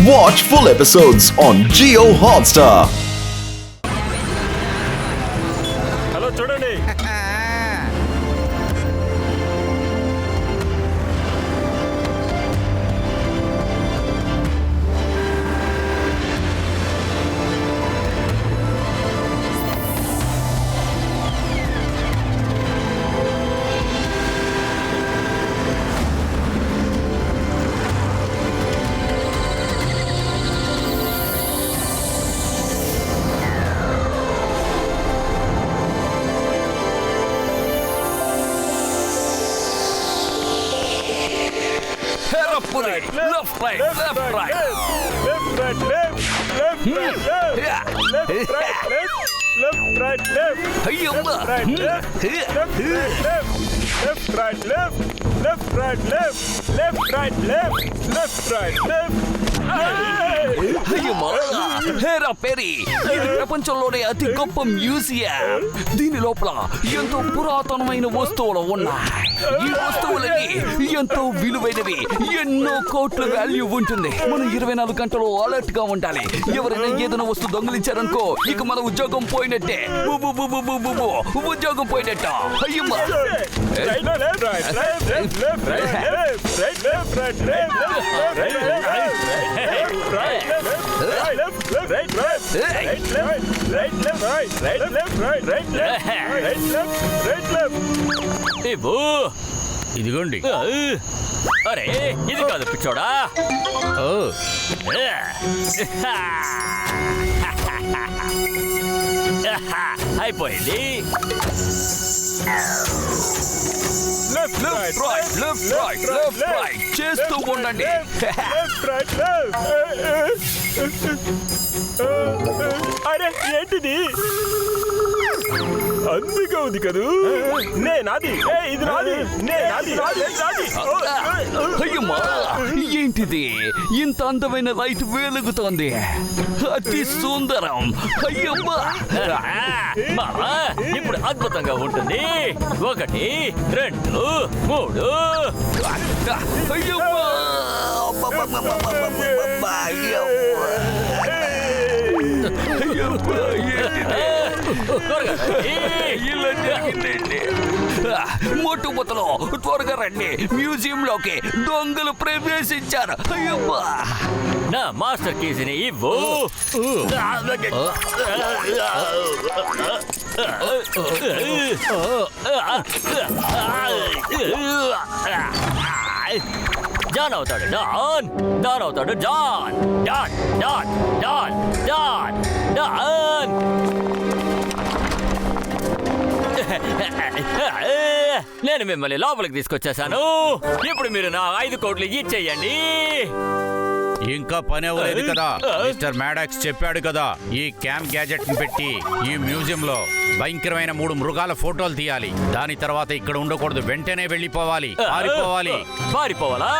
Watch full episodes on Jio Hotstar. Hello చూడండి. Left, right, left, right. Left, right, left, left, right, left. Left, right, left, left, right, left. Ayyamma. Left, right, left, left, right, left. Left, right, left, left, right, left. Left, right, left, left, right, left. అయ్యమ్మా, హేరా పెరి, ఇది ప్రపంచంలోనే అతి గొప్ప museum. దీని లోపల ఎంతో పురాతనమైన వస్తువులు ఉన్నాయి. ఈ వస్తువులకి ఎంతో విలువైనవి, ఎన్నో కోట్ల వాల్యూ ఉంటుంది. మనం 24 గంటలు అలర్ట్ గా ఉండాలి. ఎవరైనా ఏదైనా వస్తువు దొంగిలించారనుకో, ఇక మన ఉద్యోగం పోయినట్టే. ఉద్యోగం పోయినట్ట. అయ్యమ్మా, Right, left, right, left, left, left, right, left, right, left, right, left, left, right, left, right, left, right, left, left, right, left, right, left, right, left, right, right, left, right, right, left, right, left, right, left. ఇవ్వు, ఇదిగోండి. అరే, ఇది కాదు పిచ్చోడా. అయిపోయింది. Left right, left right, left right చేస్తూ ఉండండి. Left, right, left. అరే ఏంటిది? అందుగా ఉంది కదూ. నేనాది, ఇది నాది, నేనాది, నాది, నాది. అయ్యమ్మా, ఏంటిది? ఇంత అందమైన లైట్ వెలుగుతోంది. అతి సుందరం. అయ్యమ్మా, బావా, ఇప్పుడు అద్భుతంగా ఉంటుంది. 1, 2, 3. అయ్యమ్మా, మోటు బొత్తలో త్వరగా రండి. మ్యూజియం లోకి దొంగలు ప్రవేశించారు. అయ్యమ్మా, నా మాస్టర్ కీస్ని ఇవ్వు. జాన్ అవుతాడు డాన్, డాన్ అవుతాడు John, Don Don Don Don Don. నేను మిమ్మల్ని లోపలికి తీసుకొచ్చేసాను. ఇప్పుడు మీరు నా 5 కోట్లు ఇచ్చేయండి. ఇంకా పని అవ్వలేదు కదా. మిస్టర్ మ్యాడాక్స్ చెప్పాడు కదా, ఈ క్యామ్ గ్యాజెట్ ని పెట్టి ఈ మ్యూజియం లో భయంకరమైన 3 మృగాల ఫోటోలు తీయాలి. దాని తర్వాత ఇక్కడ ఉండకూడదు, వెంటనే వెళ్ళిపోవాలి, పారిపోవాలి. పారిపోవాలా?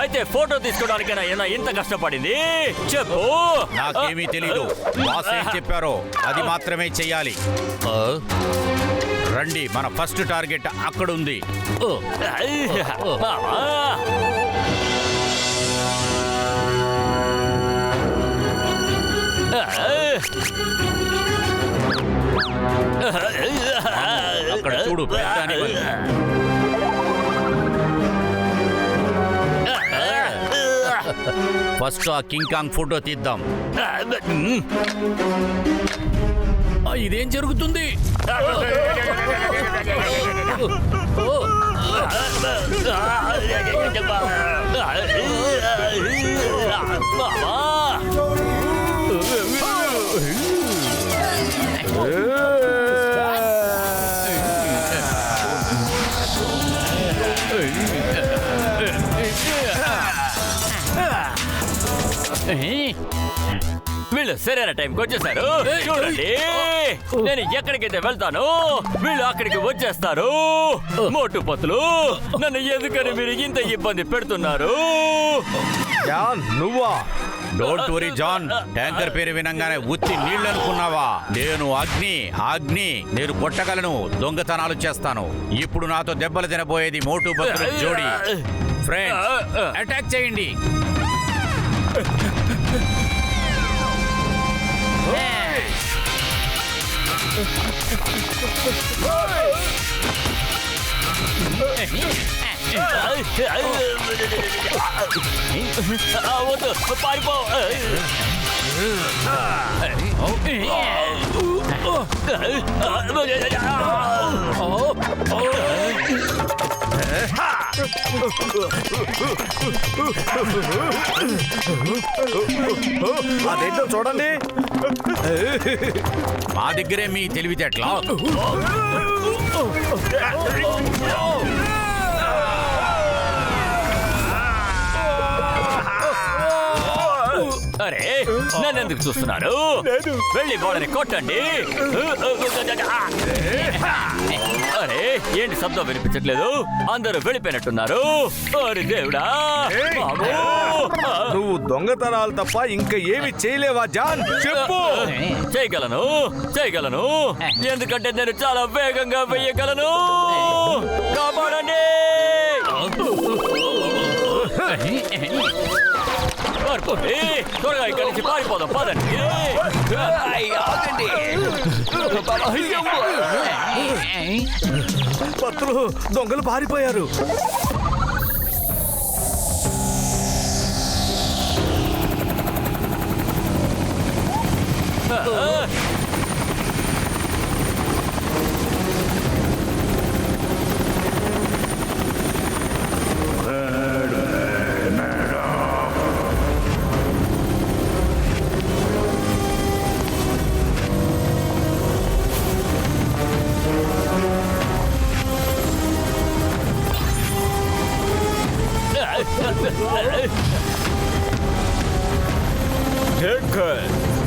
అయితే ఫోటో తీసుకోవడానికైనా ఎంత కష్టపడింది చెప్పు. నాకేమీ తెలీదు. బాస్ ఏం చెప్పారో అది మాత్రమే చెయ్యాలి. రండి, మన ఫస్ట్ టార్గెట్ అక్కడ ఉంది. అక్కడ చూడు, ఫస్ట్ ఆ కింగ్ కాంగ్ ఫోటో తీద్దాం. ఇదేం జరుగుతుంది? వీళ్ళు సరైన టైంకి వచ్చేసారు. చూడండి, నేను ఎక్కడికైతే వెళ్తాను వీళ్ళు అక్కడికి వచ్చేస్తారు. మోటు పతులు, నన్ను ఎందుకని మీరు ఇంత ఇబ్బంది పెడుతున్నారు? జాన్, నువ్వా? డోంట్ వరీ జాన్, ట్యాంకర్ పేరు వినంగానే ఉత్తి నీళ్ళు అనుకున్నావా? నేను అగ్ని, నేను కొట్టగలను, దొంగతనాలు చేస్తాను. ఇప్పుడు నాతో దెబ్బలు తినబోయేది మోటు పతులు జోడి. ఫ్రెండ్స్, అటాక్ చేయండి. వద్దు పారిపో. అదేంటో చూడండి. మా దగ్గరే మీ తెలివితేటలా? అరే నన్ను ఎందుకు చూస్తున్నారు? వెళ్ళి వాళ్ళని కొట్టండి. అరే ఏంటి శబ్దం వినిపించట్లేదు? అందరూ వెళ్ళిపోయినట్టున్నారు. అరే దేవుడా బాబు. నువ్వు దొంగతనాలు తప్ప ఇంకా ఏమి చేయలేవా జాన్? చెప్పు. చేయగలను ఎందుకంటే నేను చాలా వేగంగా వెయ్యగలను. కాపాడండి. త్వరగా ఇక్కడి నుంచి పారిపోదాం పదండి. ఆగండి. పత్రులు దొంగలు పారిపోయారు.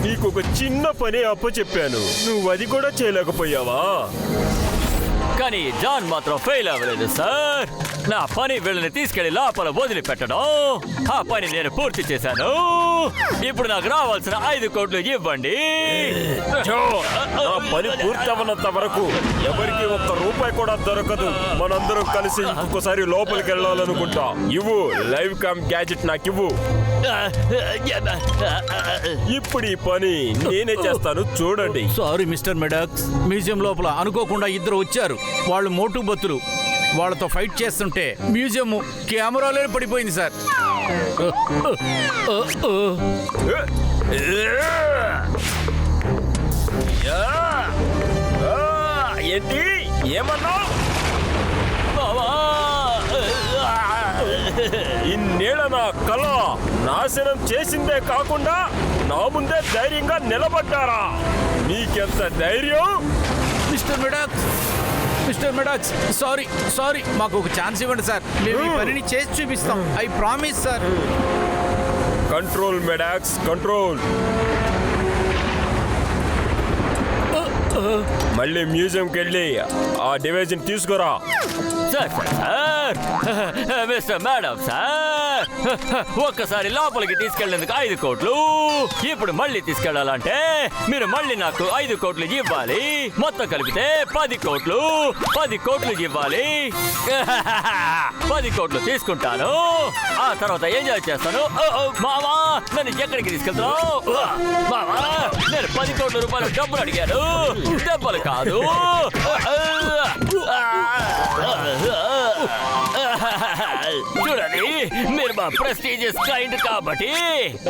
నీకు ఒక చిన్న పని అప్పచెప్పాను, నువ్వు అది కూడా చేయలేకపోయావా? కానీ జాన్ మాత్రం ఫెయిల్ అవ్వలేదు సార్. నా పని వీళ్ళని తీసుకెళ్లి లోపల వదిలిపెట్టడం, ఆ పని నేను పూర్తి చేశాను. ఇప్పుడు నాకు రావాల్సిన 5 కోట్లు ఇవ్వండి. నా పని పూర్తవనంత వరకు ఎవరికి ఒక్క రూపాయి కూడా దొరకదు. మనందరం కలిసి ఇంకొకసారి లోపలికి వెళ్ళాలనుకుంటా. ఇవ్వు లైవ్ కామ్ గ్యాజెట్ నాకివ్వు. ఇప్పుడు ఈ పని నేనే చేస్తాను, చూడండి. సారీ మిస్టర్ మెడాక్స్, మ్యూజియం లోపల అనుకోకుండా ఇద్దరు వచ్చారు. వాళ్ళు మోటు బత్తులు. వాళ్ళతో ఫైట్ చేస్తుంటే మ్యూజియం కెమెరాలో పడిపోయింది సార్. ఏంటి ఏమన్నా? ఇన్నేళ్ళ నా కళ నాశనం చేసిందే కాకుండా నా ముందే ధైర్యంగా నిలబడ్డారా? నీకెంత ధైర్యం? మిస్టర్ మెడాక్స్ సారీ మాకు ఒక ఛాన్స్ ఇవ్వండి సార్. మేము ఈ పనిని చేసి చూపిస్తాం. I promise sir. Control Maddox, control. మళ్ళీ మ్యూజియంకి వెళ్ళి ఆ డివైజన్ తీసుకురా. సార్ మిస్టర్ మేడం సార్, ఒక్కసారి లోపలికి తీసుకెళ్లేందుకు 5 కోట్లు. ఇప్పుడు మళ్ళీ తీసుకెళ్లాలంటే మీరు మళ్ళీ నాకు 5 కోట్లు ఇవ్వాలి. మొత్తం కలిపితే 10 కోట్లు. 10 కోట్లు ఇవ్వాలి. 10 కోట్లు తీసుకుంటాను. ఆ తర్వాత ఎంజాయ్ చేస్తాను. మావా నన్ను ఎక్కడికి తీసుకెళ్తావు? మావా నేను 10 కోట్ల రూపాయలు డబ్బులు అడిగాను, దెబ్బలు కాదు. చూడండి, మీరు మా ప్రెస్టీజియస్ క్లయింట్ కాబట్టి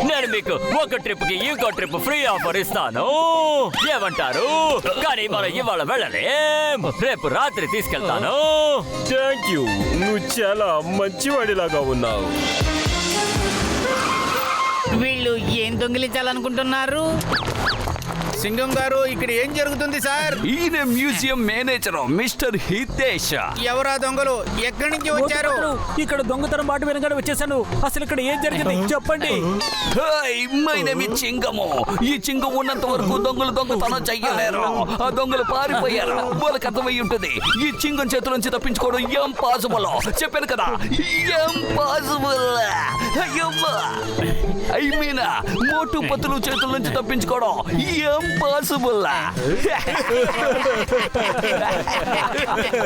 నేను మీకు ఒక ట్రిప్ కి ఇంకో ట్రిప్ ఫ్రీ ఆఫర్ ఇస్తాను. ఏమంటారు? కానీ మనం ఇవాళ వెళ్ళలేం, రేపు రాత్రి తీసుకెళ్తాను. థ్యాంక్ యూ, నువ్వు చాలా మంచివాడిలాగా ఉన్నావు. వీళ్ళు ఏం దొంగిలించాలనుకుంటున్నారు? సింగం గారు, ఇక్కడ ఏం జరుగుతుంది సార్? ఈయన మ్యూజియం మేనేజర్ మిస్టర్ హితేష్. ఎవరా దొంగలు? ఎక్కడి నుంచి వచ్చారు? ఇక్కడ దొంగతనం మాట వినగానే వచ్చేసాను. అసలు ఇక్కడ ఏం జరిగింది చెప్పండి. My name is Chingam. ఈ చింగం ఉన్నంత వరకు దొంగలు దొంగతనం చెయ్యలేరు. ఆ దొంగలు పారిపోయారు. వాళ్ళకి అర్థమై ఉంటుంది ఈ చింగం చేతుల నుంచి తప్పించుకోవడం ఇంపాసిబుల్. చెప్పాను కదా, ఇంపాసిబుల్. ఐ మీన్ మోటు పతులు చేతుల నుంచి తప్పించుకోవడం ఇంపాసిబుల్.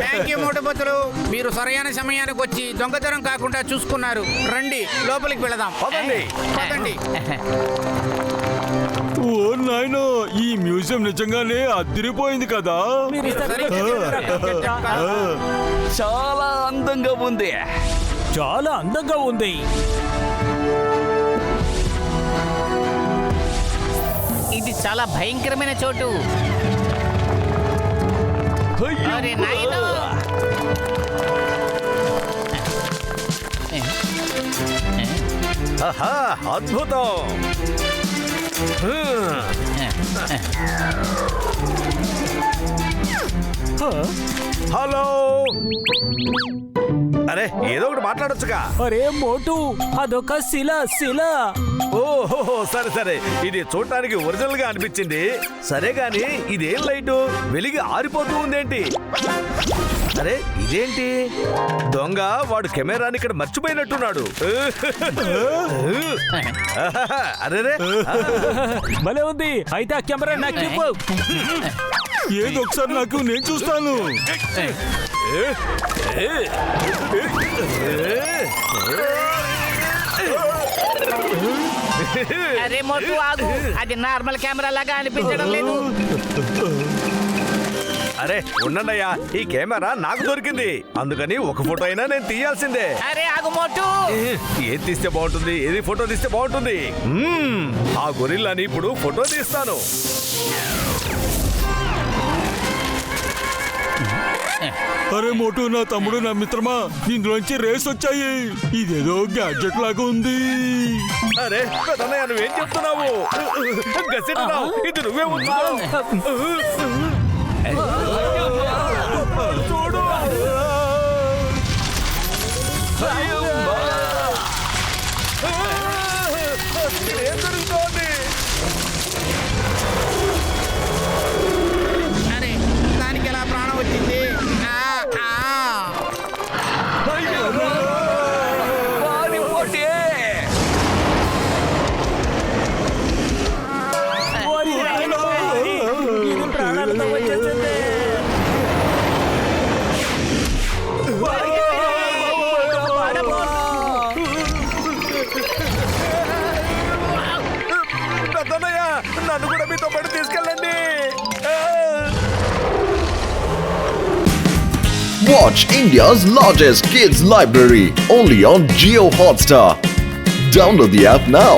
థ్యాంక్ యూ మూటబొత్తులు, మీరు సరైన సమయానికి వచ్చి దొంగతనం కాకుండా చూసుకున్నారు. రండి లోపలికి వెళదాం. పదండి. పదండి. ఓ నాయనో, ఈ మ్యూజియం నిజంగానే అదిరిపోయింది కదా. మీరు ఈసారి చాలా అందంగా ఉంది. చాలా అందంగా ఉంది. ఇది చాలా భయంకరమైన చోటు. అయ్యో. అరే నాయనో. ఆహా, అద్భుతం. హలో. అరే, ఏదో ఒకటి మాట్లాడొచ్చుగా. అరే మోటు, అదొక శిల. ఓహో, సరే సరే, ఇది చూడటానికి ఒరిజినల్ గా అనిపించింది. సరే గాని ఇదేం లైటు వెలిగి ఆరిపోతూ ఉందేంటి? అరే ఇదేంటి? దొంగ వాడు కెమెరాని ఇక్కడ మర్చిపోయినట్టున్నాడు. అరే భలే ఉంది. అయితే ఆ కెమెరా నాకు ఇవ్వు. ఏదో ఒకసారి నాకు, నేను చూస్తాను. అరే మోటు ఆగు, అది నార్మల్ కెమెరా లాగా అనిపించడం లేదు. అరే ఉండండియ్యా, ఈ కెమెరా నాకు దొరికింది, అందుకని ఒక ఫోటో అయినా నేను తీయాల్సిందే. అరే ఆగు మోటు. ఏది తీస్తే బాగుంటుంది, ఏది ఫోటో తీస్తే బాగుంటుంది? ఆ గొరిల్లాని ఇప్పుడు ఫోటో తీస్తాను. అరే మోటు, నా తమ్ముడు, నా మిత్రమా, ఇందులోంచి రేస్ వచ్చాయి. ఇదేదో గ్యాడ్జెట్ లాగా ఉంది. అరే పెద్దన్నయ్య, నువ్వేం చెప్తున్నావు? గసెట్టున్నావు, ఇది నువ్వే ఉంచావు. చూడు. ఏం జరుగుతోంది? అరే దానికి ఎలా ప్రాణం వచ్చింది? పారిపోటే. ఓరి నాయనో, ఇది ప్రాణాలతో వచ్చేసింది. పెద్దన్నయ్య, నన్ను కూడా మీతో పాటు తీసుకెళ్ళండి. Watch India's largest kids library only on Jio Hotstar. Download the app now.